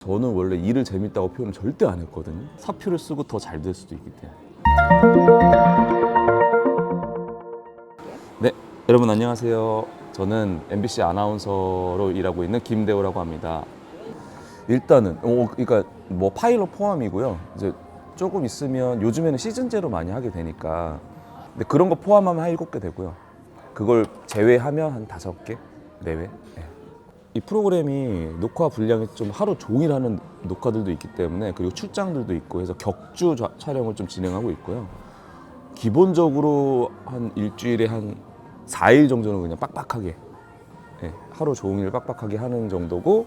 저는 원래 일을 재밌다고 표현을 절대 안 했거든요. 사표를 쓰고 더 잘 될 수도 있기 때문에. 네, 여러분 안녕하세요. 저는 MBC 아나운서로 일하고 있는 김대호라고 합니다. 일단은 그러니까 뭐 파일럿 포함이고요. 이제 조금 있으면 요즘에는 시즌제로 많이 하게 되니까, 근데 그런 거 포함하면 한 7개 되고요. 그걸 제외하면 한 5개 내외. 네. 이 프로그램이 녹화 분량이 좀 하루 종일 하는 녹화들도 있기 때문에, 그리고 출장들도 있고 해서 격주 촬영을 좀 진행하고 있고요. 기본적으로 한 일주일에 한 4일 정도는 그냥 빡빡하게, 하루 종일 빡빡하게 하는 정도고,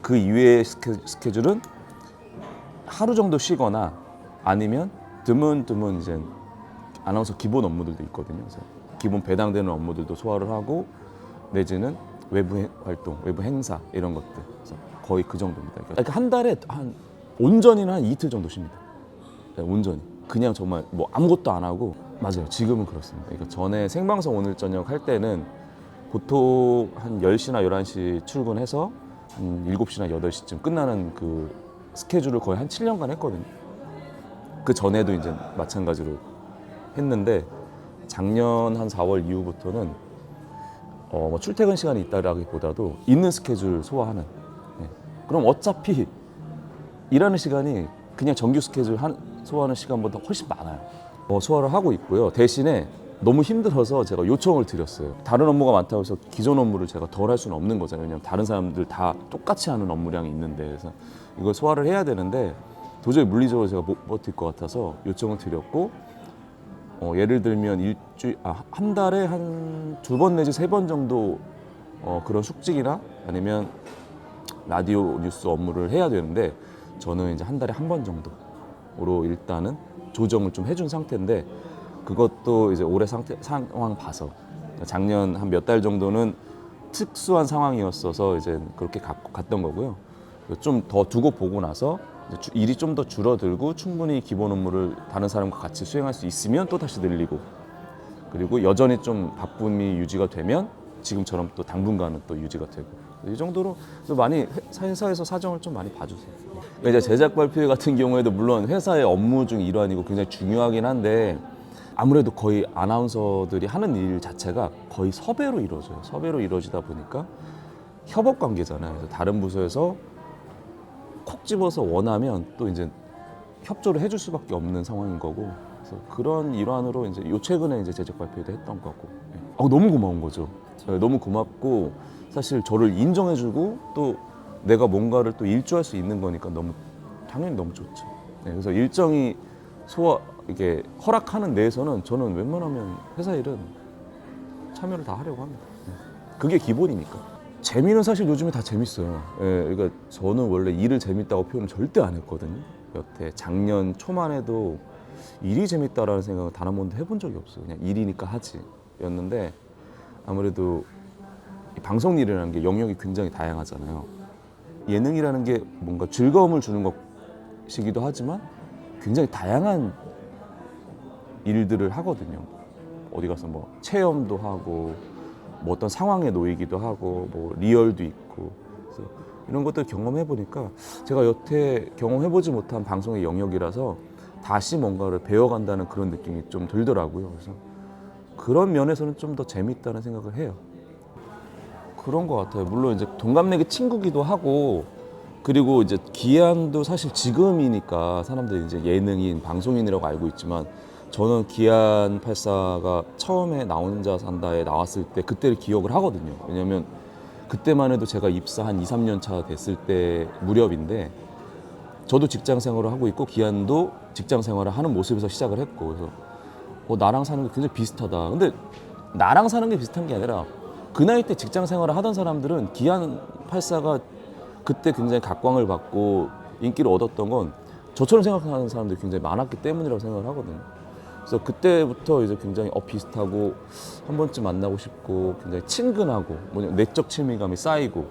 그 이외의 스케줄은 하루 정도 쉬거나 아니면 드문드문 이제 아나운서 기본 업무들도 있거든요. 그래서 기본 배당되는 업무들도 소화를 하고, 내지는 외부 활동, 외부 행사 이런 것들. 그래서 거의 그 정도입니다. 그러니까 한 달에 한 온전히는 한 이틀 정도 쉽니다. 네, 온전히. 그냥 정말 뭐 아무것도 안 하고. 맞아요. 지금은 그렇습니다. 그러니까 전에 생방송 오늘 저녁 할 때는 보통 한 10시나 11시 출근해서 한 7시나 8시쯤 끝나는 그 스케줄을 거의 한 7년간 했거든요. 그 전에도 이제 마찬가지로 했는데, 작년 한 4월 이후부터는 뭐 출퇴근 시간이 있다라기보다도 있는 스케줄 소화하는. 그럼 어차피 일하는 시간이 그냥 정규 스케줄 소화하는 시간보다 훨씬 많아요. 소화를 하고 있고요. 대신에 너무 힘들어서 제가 요청을 드렸어요. 다른 업무가 많다고 해서 기존 업무를 제가 덜 할 수는 없는 거잖아요. 왜냐면 다른 사람들 다 똑같이 하는 업무량이 있는데, 그래서 이걸 소화를 해야 되는데 도저히 물리적으로 제가 못 버틸 것 같아서 요청을 드렸고, 예를 들면 한 달에 한 2번 내지 3번 정도 그런 숙직이나 아니면 라디오 뉴스 업무를 해야 되는데, 저는 이제 한 달에 한 번 정도로 일단은 조정을 좀 해준 상태인데, 그것도 이제 올해 상황 봐서 작년 한 몇 달 정도는 특수한 상황이었어서 이제 그렇게 갔던 거고요. 좀 더 두고 보고 나서 일이 좀 더 줄어들고 충분히 기본 업무를 다른 사람과 같이 수행할 수 있으면 또 다시 늘리고, 그리고 여전히 좀 바쁨이 유지가 되면 지금처럼 또 당분간은 또 유지가 되고, 이 정도로 많이 회사에서 사정을 좀 많이 봐주세요. 그러니까 이제 제작 발표 같은 경우에도 물론 회사의 업무 중 일환이고 굉장히 중요하긴 한데, 아무래도 거의 아나운서들이 하는 일 자체가 거의 섭외로 이루어져요. 섭외로 이루어지다 보니까 협업 관계잖아요. 그래서 다른 부서에서 콕 집어서 원하면 또 이제 협조를 해줄 수밖에 없는 상황인 거고, 그래서 그런 일환으로 이제 최근에 이제 제작 발표도 했던 거고. 너무 고마운 거죠. 너무 고맙고, 사실 저를 인정해주고 또 내가 뭔가를 또 일조할 수 있는 거니까 당연히 너무 좋죠. 그래서 일정이 이게 허락하는 내에서는 저는 웬만하면 회사 일은 참여를 다 하려고 합니다. 그게 기본이니까. 재미는 사실 요즘에 다 재밌어요. 그러니까 저는 원래 일을 재밌다고 표현을 절대 안 했거든요. 여태 작년 초만 해도 일이 재밌다라는 생각을 단 한 번도 해본 적이 없어요. 그냥 일이니까 하지 였는데, 아무래도 이 방송 일이라는 게 영역이 굉장히 다양하잖아요. 예능이라는 게 뭔가 즐거움을 주는 것이기도 하지만 굉장히 다양한 일들을 하거든요. 어디 가서 뭐 체험도 하고, 뭐 어떤 상황에 놓이기도 하고, 뭐 리얼도 있고, 그래서 이런 것들 경험해 보니까 제가 여태 경험해보지 못한 방송의 영역이라서 다시 뭔가를 배워간다는 그런 느낌이 좀 들더라고요. 그래서 그런 면에서는 좀 더 재밌다는 생각을 해요. 그런 것 같아요. 물론 이제 동갑내기 친구기도 하고, 그리고 이제 기한도 사실 지금이니까 사람들이 이제 예능인, 방송인이라고 알고 있지만, 저는 기안 84가 처음에 나 혼자 산다에 나왔을 때 그때를 기억을 하거든요. 왜냐면 그때만 해도 제가 입사 한 2, 3년 차 됐을 때 무렵인데, 저도 직장 생활을 하고 있고 기안도 직장 생활을 하는 모습에서 시작을 했고, 그래서 나랑 사는 게 굉장히 비슷하다. 근데 나랑 사는 게 비슷한 게 아니라 그 나이 때 직장 생활을 하던 사람들은 기안 84가 그때 굉장히 각광을 받고 인기를 얻었던 건 저처럼 생각하는 사람들이 굉장히 많았기 때문이라고 생각을 하거든요. 그래서 그때부터 이제 굉장히 비슷하고 한 번쯤 만나고 싶고 굉장히 친근하고 내적 친밀감이 쌓이고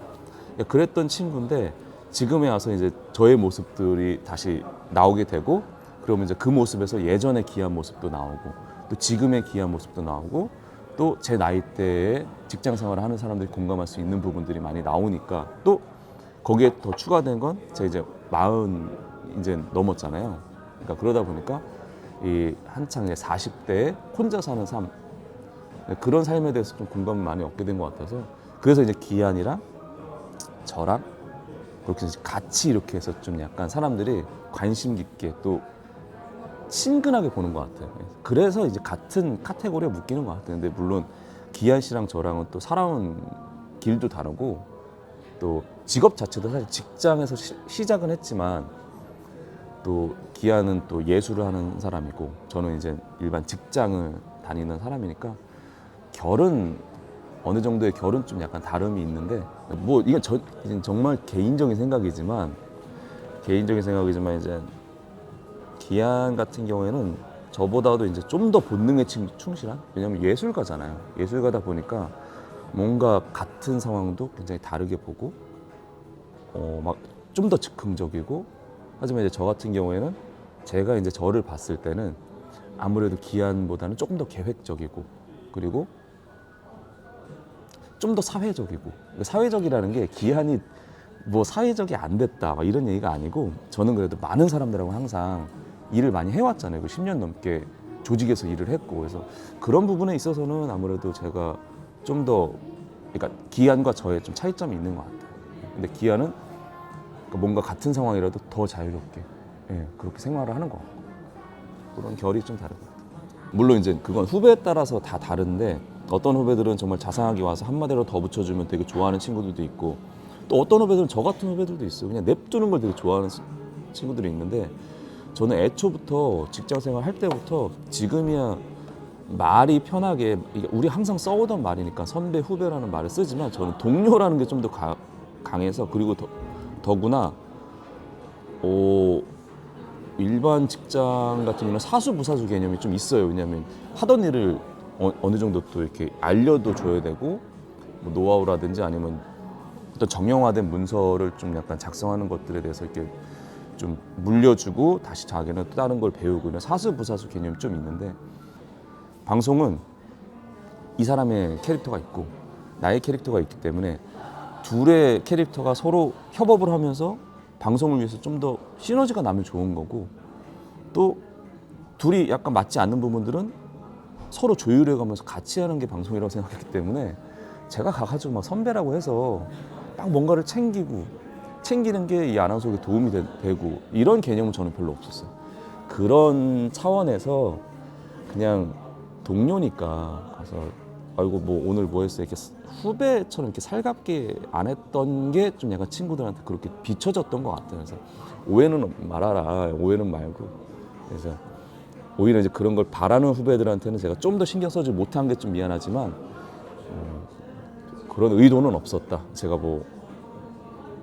그랬던 친구인데, 지금에 와서 이제 저의 모습들이 다시 나오게 되고, 그러면 이제 그 모습에서 예전의 기한 모습도 나오고 또 지금의 기한 모습도 나오고, 또 제 나이대에 직장 생활을 하는 사람들이 공감할 수 있는 부분들이 많이 나오니까 또 거기에 더 추가된 건 제가 이제 40 이제 넘었잖아요. 그러니까 그러다 보니까 이 한창 이제 40대에 혼자 사는 삶, 그런 삶에 대해서 좀 공감을 많이 얻게 된 것 같아서, 그래서 이제 기한이랑 저랑 그렇게 이제 같이 이렇게 해서 좀 약간 사람들이 관심 깊게 또 친근하게 보는 것 같아요. 그래서 이제 같은 카테고리에 묶이는 것 같아요. 근데 물론 기한 씨랑 저랑은 또 살아온 길도 다르고 또 직업 자체도 사실 직장에서 시작은 했지만, 또 기한은 또 예술을 하는 사람이고 저는 이제 일반 직장을 다니는 사람이니까 결은 어느 정도의 결은 좀 약간 다름이 있는데, 뭐 이건 정말 개인적인 생각이지만 이제 기한 같은 경우에는 저보다도 이제 좀 더 본능에 충실한, 왜냐면 예술가잖아요. 예술가다 보니까 뭔가 같은 상황도 굉장히 다르게 보고 막 좀 더 즉흥적이고, 하지만 이제 저 같은 경우에는 제가 이제 저를 봤을 때는 아무래도 기한보다는 조금 더 계획적이고, 그리고 좀 더 사회적이고. 사회적이라는 게 기한이 뭐 사회적이 안 됐다 막 이런 얘기가 아니고, 저는 그래도 많은 사람들하고 항상 일을 많이 해왔잖아요. 10년 넘게 조직에서 일을 했고, 그래서 그런 부분에 있어서는 아무래도 제가 좀 더, 그러니까 기한과 저의 좀 차이점이 있는 것 같아요. 근데 기한은 뭔가 같은 상황이라도 더 자유롭게, 그렇게 생활을 하는 것 같고, 그런 결이 좀 다른 것 같아요. 물론 이제 그건 후배에 따라서 다 다른데, 어떤 후배들은 정말 자상하게 와서 한마디로 더 붙여주면 되게 좋아하는 친구들도 있고, 또 어떤 후배들은 저 같은 후배들도 있어요. 그냥 냅두는 걸 되게 좋아하는 친구들이 있는데, 저는 애초부터 직장생활 할 때부터 지금이야 말이 편하게, 우리 항상 써오던 말이니까 선배 후배라는 말을 쓰지만, 저는 동료라는 게 좀 더 강해서, 그리고 더구나 일반 직장 같은 경우는 사수부사수 개념이 좀 있어요. 왜냐하면 하던 일을 어느 정도 또 이렇게 알려도 줘야 되고, 뭐 노하우라든지 아니면 어떤 정형화된 문서를 좀 약간 작성하는 것들에 대해서 이렇게 좀 물려주고 다시 자기는 또 다른 걸 배우고, 이런 사수부사수 개념이 좀 있는데, 방송은 이 사람의 캐릭터가 있고 나의 캐릭터가 있기 때문에 둘의 캐릭터가 서로 협업을 하면서 방송을 위해서 좀 더 시너지가 나면 좋은 거고, 또 둘이 약간 맞지 않는 부분들은 서로 조율해 가면서 같이 하는 게 방송이라고 생각했기 때문에, 제가 가가지고 막 선배라고 해서 막 뭔가를 챙기는 게 이 아나운서에 도움이 되고 이런 개념은 저는 별로 없었어요. 그런 차원에서 그냥 동료니까 가서 아이고 뭐 오늘 뭐 했어, 이렇게 후배처럼 이렇게 살갑게 안 했던 게 좀 약간 친구들한테 그렇게 비춰졌던 것 같아요. 그래서 오해는 말아라, 오해는 말고. 그래서 오히려 이제 그런 걸 바라는 후배들한테는 제가 좀 더 신경 써주지 못한 게 좀 미안하지만, 그런 의도는 없었다. 제가 뭐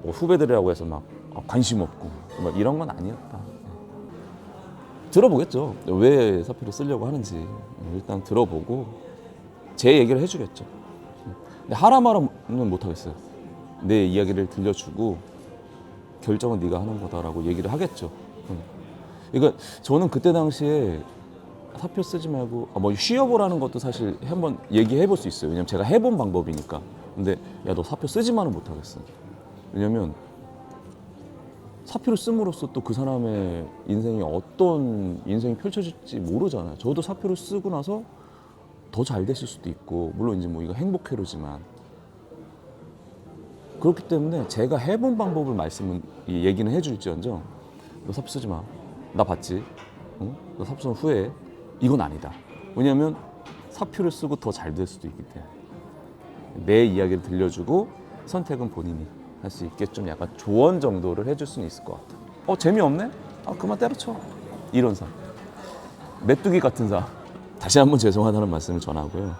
후배들이라고 해서 막 관심 없고 막 이런 건 아니었다. 들어보겠죠. 왜 사표를 쓰려고 하는지 일단 들어보고 제 얘기를 해주겠죠. 근데 하라 말은 못 하겠어요. 내 이야기를 들려주고 결정은 네가 하는 거다라고 얘기를 하겠죠. 그러니까 저는 그때 당시에 사표 쓰지 말고 뭐 쉬어보라는 것도 사실 한번 얘기해 볼 수 있어요. 왜냐면 제가 해본 방법이니까. 근데 야, 너 사표 쓰지만은 못 하겠어. 왜냐면 사표를 씀으로써 또 그 사람의 인생이 어떤 인생이 펼쳐질지 모르잖아요. 저도 사표를 쓰고 나서 더 잘 됐을 수도 있고, 물론 이제 뭐 이거 행복회로지만, 그렇기 때문에 제가 해본 방법을 얘기는 해줄지언정, 너 사표 쓰지 마. 나 봤지? 응? 너 사표 쓰면 후회해. 이건 아니다. 왜냐면 사표를 쓰고 더 잘 될 수도 있기 때문에. 내 이야기를 들려주고 선택은 본인이 할 수 있게 좀 약간 조언 정도를 해줄 수는 있을 것 같아. 재미없네? 그만 때려쳐. 이런 사. 메뚜기 같은 사. 다시 한번 죄송하다는 말씀을 전하고요.